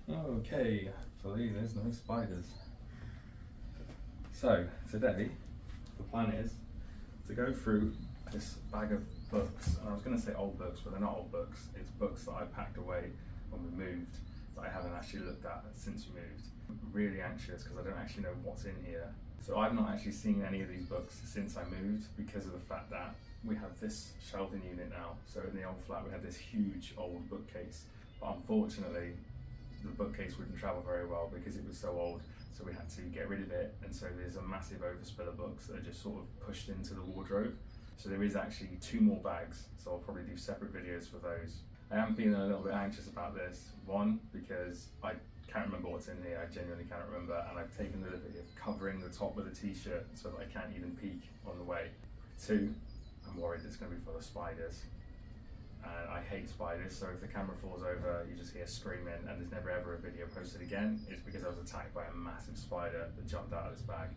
Okay, hopefully there's no spiders. So today, the plan is to go through this bag of books. And I was going to say old books, but they're not old books. It's books that I packed away when we moved that I haven't actually looked at since we moved. I'm really anxious because I don't actually know what's in here. So I've not actually seen any of these books since I moved because of the fact that we have this shelving unit now. So in the old flat we had this huge old bookcase, but unfortunately the bookcase wouldn't travel very well because it was so old, so we had to get rid of it, and so there's a massive overspill of books that are just sort of pushed into the wardrobe. So there is actually 2 more bags, so I'll probably do separate videos for those. I am feeling a little bit anxious about this. One, because I can't remember what's in here, I genuinely can't remember, and I've taken the liberty of covering the top with a t-shirt so that I can't even peek on the way. 2, I'm worried it's going to be full of spiders. And I hate spiders, so if the camera falls over, you just hear screaming, and there's never ever a video posted again. It's because I was attacked by a massive spider that jumped out of this bag.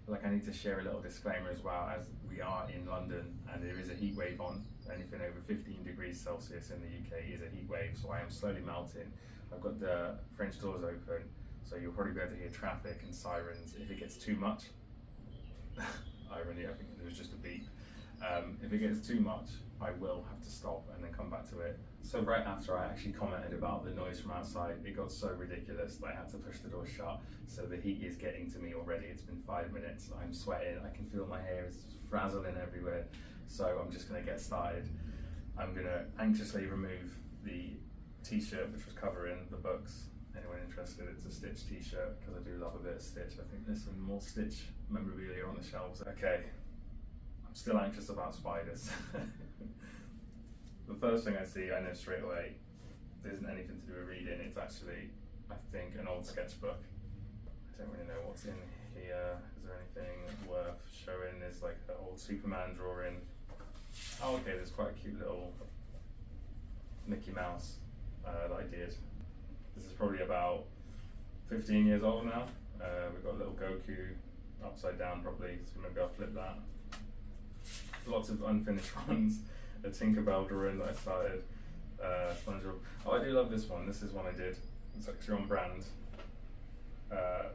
Like, I need to share a little disclaimer as well, as we are in London and there is a heat wave on. Anything over 15 degrees Celsius in the UK is a heat wave, so I am slowly melting. I've got the French doors open, so you'll probably be able to hear traffic and sirens. If it gets too much, irony, I think it was just a beep. If it gets too much, I will have to stop and then come back to it. So right after I actually commented about the noise from outside, it got so ridiculous that I had to push the door shut. So the heat is getting to me already. It's been 5 minutes, I'm sweating, I can feel my hair is frazzling everywhere. So I'm just gonna get started. I'm gonna anxiously remove the t-shirt which was covering the books. Anyone interested, it's a Stitch t-shirt because I do love a bit of Stitch. I think there's some more Stitch memorabilia on the shelves. Okay. I'm still anxious about spiders. The first thing I see, I know straight away, there isn't anything to do with reading. It's actually, I think, an old sketchbook. I don't really know what's in here. Is there anything worth showing? There's like an old Superman drawing. Oh, okay, there's quite a cute little Mickey Mouse that I did. This is probably about 15 years old now. We've got a little Goku upside down probably, so maybe I'll flip that. Lots of unfinished ones. A Tinkerbell drawing that I started. SpongeBob. Oh, I do love this one. This is one I did. It's actually on brand.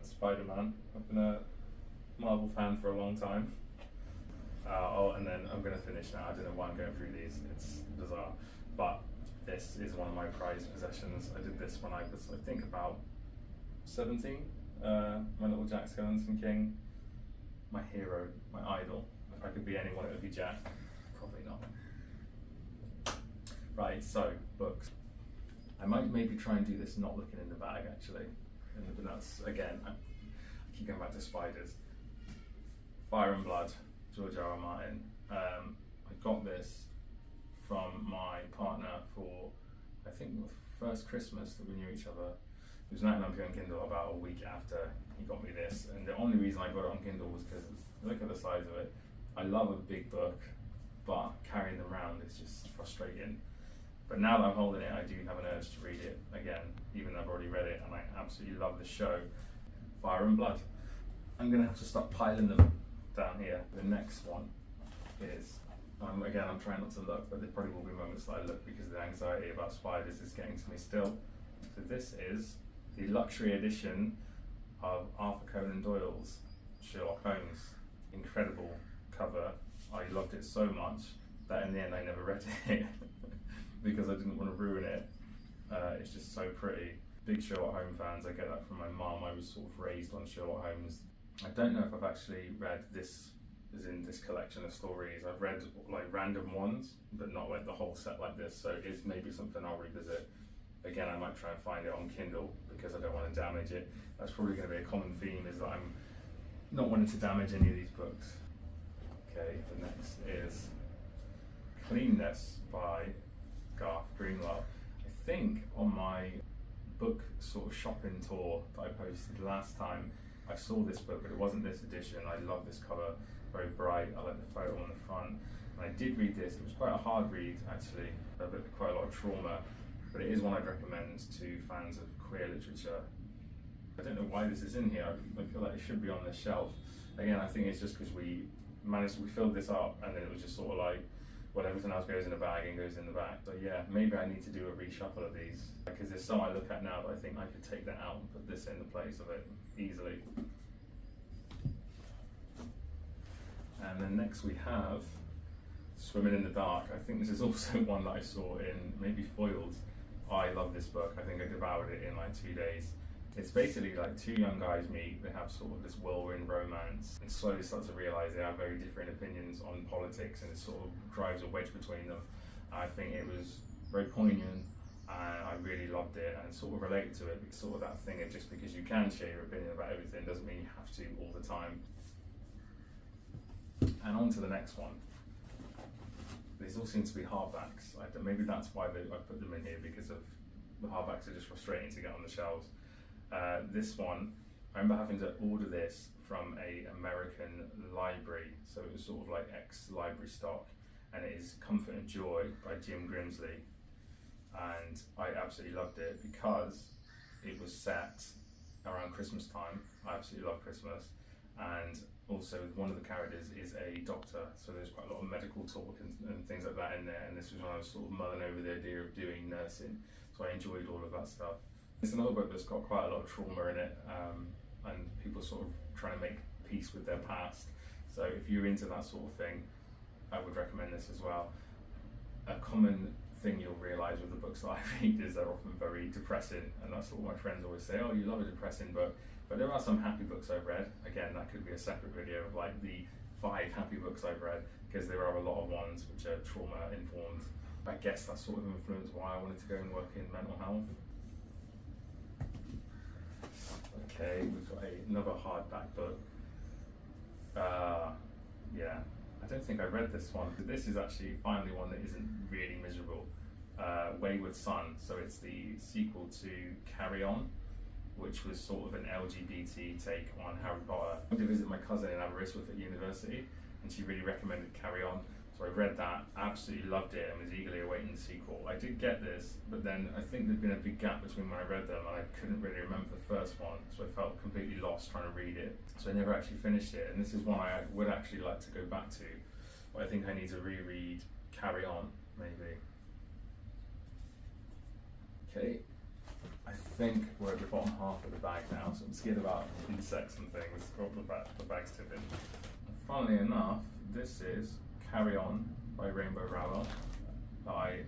Spider-Man. I've been a Marvel fan for a long time. And then I'm going to finish now. I don't know why I'm going through these. It's bizarre. But this is one of my prized possessions. I did this when I was, I think, about 17. My little Jack Skellington King. My hero, my idol. If I could be anyone, it would be Jack. Probably not. Right, so, books. I might maybe try and do this not looking in the bag, actually. But that's, again, I keep going back to spiders. Fire and Blood, George R. R. Martin. I got this from my partner for, I think, the first Christmas that we knew each other. It was 99p on Kindle about a week after he got me this. And the only reason I got it on Kindle was because, look at the size of it. I love a big book, but carrying them around is just frustrating. But now that I'm holding it, I do have an urge to read it again, even though I've already read it, and I absolutely love the show. Fire and Blood. I'm gonna have to start piling them down here. The next one is, again, I'm trying not to look, but there probably will be moments that I look because the anxiety about spiders is getting to me still. So this is the luxury edition of Arthur Conan Doyle's Sherlock Holmes. Incredible cover. I loved it so much that in the end I never read it because I didn't want to ruin it. It's just so pretty. Big Sherlock Holmes fans, I get that from my mum. I was sort of raised on Sherlock Holmes. I don't know if I've actually read this, as in this collection of stories. I've read like random ones, but not like the whole set like this, so it's maybe something I'll revisit. Again, I might try and find it on Kindle because I don't want to damage it. That's probably going to be a common theme, is that I'm not wanting to damage any of these books. Okay, the next is Cleanness by Garth Greenwell. I think on my book sort of shopping tour that I posted last time, I saw this book, but it wasn't this edition. I love this cover, very bright. I like the photo on the front. And I did read this. It was quite a hard read, actually, quite a lot of trauma, but it is one I'd recommend to fans of queer literature. I don't know why this is in here. I feel like it should be on this shelf. Again, I think it's just because we filled this up and then it was just sort of like, well, everything else goes in a bag and goes in the back. So yeah, maybe I need to do a reshuffle of these, because there's some I look at now that I think I could take that out and put this in the place of it easily. And then next we have Swimming in the Dark. I think this is also one that I saw in maybe Foiled. I love this book. I think I devoured it in like 2 days. It's basically like two young guys meet, they have sort of this whirlwind romance, and slowly start to realise they have very different opinions on politics, and it sort of drives a wedge between them. I think it was very poignant, and I really loved it and sort of related to it, because sort of that thing of just because you can share your opinion about everything doesn't mean you have to all the time. And on to the next one. These all seem to be hardbacks. Maybe that's why I put them in here, because of the hardbacks are just frustrating to get on the shelves. This one, I remember having to order this from a American library, so it was sort of like ex-library stock, and it is Comfort and Joy by Jim Grimsley, and I absolutely loved it because it was set around Christmas time. I absolutely love Christmas, and also one of the characters is a doctor, so there's quite a lot of medical talk and things like that in there, and this was when I was sort of mulling over the idea of doing nursing, so I enjoyed all of that stuff. It's another book that's got quite a lot of trauma in it, and people sort of trying to make peace with their past. So if you're into that sort of thing, I would recommend this as well. A common thing you'll realise with the books that I read is they're often very depressing, and that's what my friends always say, oh, you love a depressing book. But there are some happy books I've read. Again, that could be a separate video of like the 5 happy books I've read, because there are a lot of ones which are trauma informed. I guess that sort of influenced why I wanted to go and work in mental health. Okay, we've got another hardback book. Yeah, I don't think I read this one, but this is actually finally one that isn't really miserable. Wayward Son, so it's the sequel to Carry On, which was sort of an LGBT take on Harry Potter. I went to visit my cousin in Aberystwyth at university, and she really recommended Carry On. So I read that, absolutely loved it, and was eagerly awaiting the sequel. I did get this, but then I think there'd been a big gap between when I read them, and I couldn't really remember the first one, so I felt completely lost trying to read it. So I never actually finished it, and this is one I would actually like to go back to, but I think I need to reread Carry On, maybe. Okay, I think we're at the bottom half of the bag now, so I'm scared about insects and things. Oh, the bag's tipping. And funnily enough, this is Carry On by Rainbow Rowell. I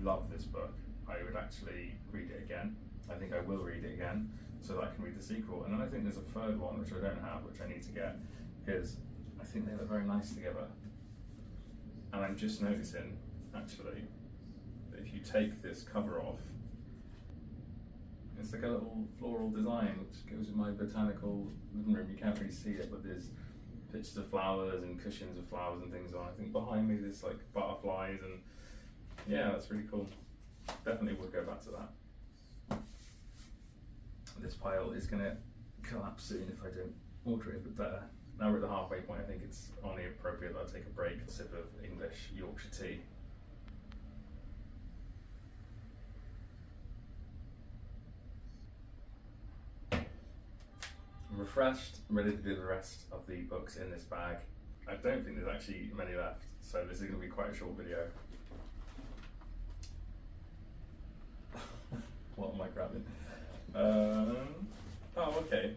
love this book. I would actually read it again. I think I will read it again so that I can read the sequel. And then I think there's a third one which I don't have, which I need to get, because I think they look very nice together. And I'm just noticing, actually, that if you take this cover off, it's like a little floral design which goes with my botanical living room. You can't really see it, but there's pictures of flowers and cushions of flowers and things on. I think behind me there's like butterflies, and yeah, that's really cool. Definitely would go back to that. This pile is going to collapse soon if I don't order it a bit better. Now we're at the halfway point. I think it's only appropriate that I take a break, a sip of English Yorkshire tea. I'm refreshed, ready to do the rest of the books in this bag. I don't think there's actually many left, so this is going to be quite a short video. What am I grabbing? Oh, okay.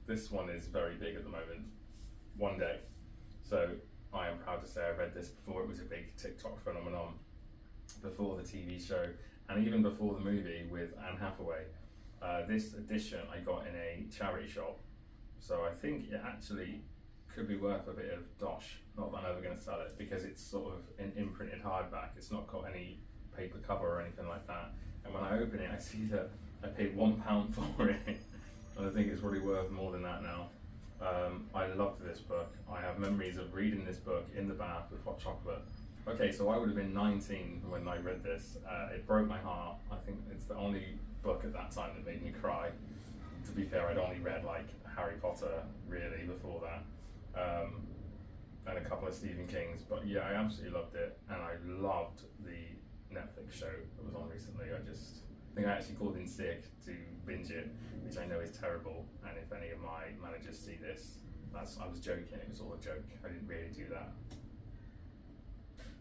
This one is very big at the moment. One Day. So I am proud to say I read this before it was a big TikTok phenomenon, before the TV show, and even before the movie with Anne Hathaway. This edition I got in a charity shop, so I think it actually could be worth a bit of dosh. Not that I'm ever going to sell it, because it's sort of an imprinted hardback. It's not got any paper cover or anything like that. And when I open it, I see that I paid £1 for it, and I think it's probably worth more than that now. I loved this book. I have memories of reading this book in the bath with hot chocolate. Okay, so I would have been 19 when I read this. It broke my heart. I think it's the only book at that time that made me cry. To be fair, I'd only read like Harry Potter really before that, and a couple of Stephen King's, but yeah, I absolutely loved it, and I loved the Netflix show that was on recently. I think I actually called in sick to binge it, which I know is terrible, and if any of my managers see this, I was joking, it was all a joke, I didn't really do that.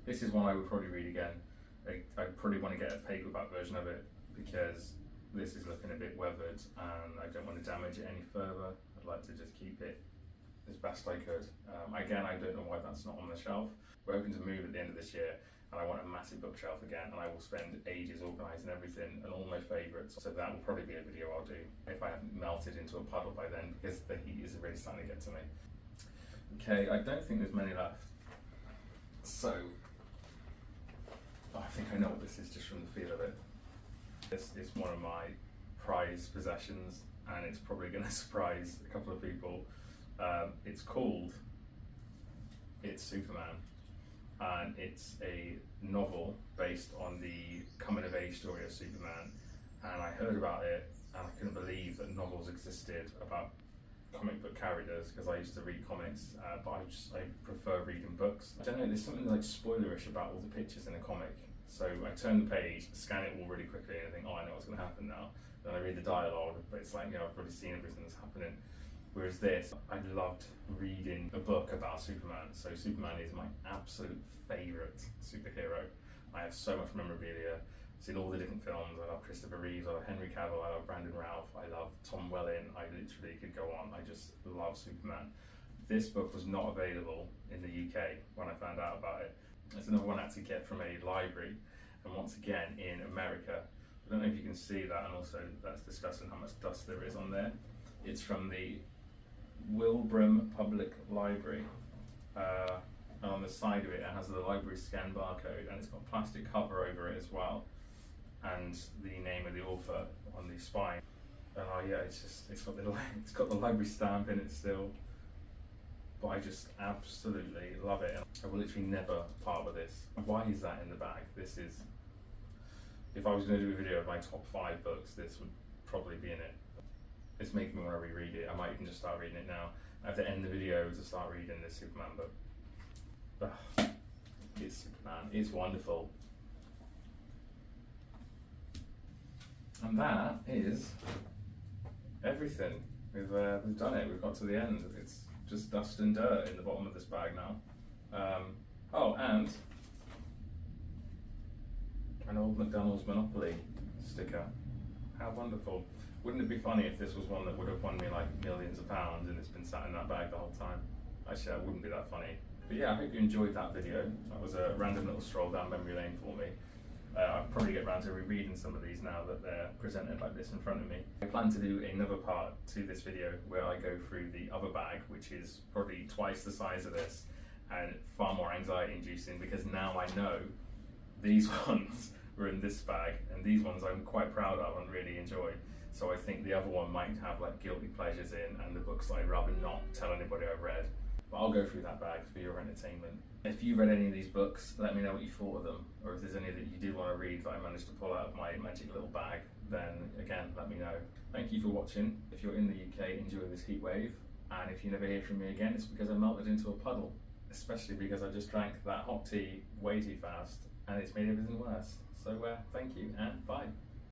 This is one I would probably read again. I probably want to get a paperback version of it because this is looking a bit weathered and I don't want to damage it any further. I'd like to just keep it as best I could. Again, I don't know why that's not on the shelf. We're hoping to move at the end of this year and I want a massive bookshelf again, and I will spend ages organising everything and all my favourites. So that will probably be a video I'll do if I haven't melted into a puddle by then, because the heat is really starting to get to me. Okay, I don't think there's many left. So, I think I know what this is just from the feel of it. This is one of my prized possessions, and it's probably going to surprise a couple of people. It's called It's Superman, and it's a novel based on the coming of age story of Superman. And I heard about it and I couldn't believe that novels existed about comic book characters, because I used to read comics, but I prefer reading books. I don't know, there's something like spoilerish about all the pictures in a comic. So I turn the page, scan it all really quickly, and I think, oh, I know what's going to happen now. Then I read the dialogue, but it's like, you know, I've already seen everything that's happening. Whereas this, I loved reading a book about Superman. So Superman is my absolute favourite superhero. I have so much memorabilia. I've seen all the different films. I love Christopher Reeves, I love Henry Cavill, I love Brandon Routh, I love Tom Welling. I literally could go on. I just love Superman. This book was not available in the UK when I found out about it. It's another one I had to get from a library, and once again in America. I don't know if you can see that, and also that's discussing how much dust there is on there. It's from the Wilbraham Public Library, and on the side of it, it has the library scan barcode, and it's got a plastic cover over it as well, and the name of the author on the spine. And oh yeah, it's got the library stamp in it still. But I just absolutely love it. I will literally never part with this. Why is that in the bag? This is, if I was going to do a video of my top 5 books, this would probably be in it. It's making me want to reread it. I might even just start reading it now. I have to end the video to start reading this Superman book. It's Superman. It's wonderful. And that is everything. We've done it. We've got to the end. It's just dust and dirt in the bottom of this bag now. Oh, and an old McDonald's Monopoly sticker. How wonderful. Wouldn't it be funny if this was one that would have won me like millions of pounds and it's been sat in that bag the whole time? Actually, that wouldn't be that funny. But yeah, I hope you enjoyed that video. That was a random little stroll down memory lane for me. I'll probably get around to rereading some of these now that they're presented like this in front of me. I plan to do another part to this video where I go through the other bag, which is probably twice the size of this and far more anxiety inducing, because now I know these ones were in this bag and these ones I'm quite proud of and really enjoy. So I think the other one might have like guilty pleasures in, and the books that I'd rather not tell anybody I've read. But I'll go through that bag for your entertainment. If you read any of these books, let me know what you thought of them, or if there's any that you did want to read that I managed to pull out of my magic little bag, then again, let me know. Thank you for watching. If you're in the UK, enjoy this heat wave, and if you never hear from me again, it's because I melted into a puddle, especially because I just drank that hot tea way too fast, and it's made everything worse. So thank you, and bye.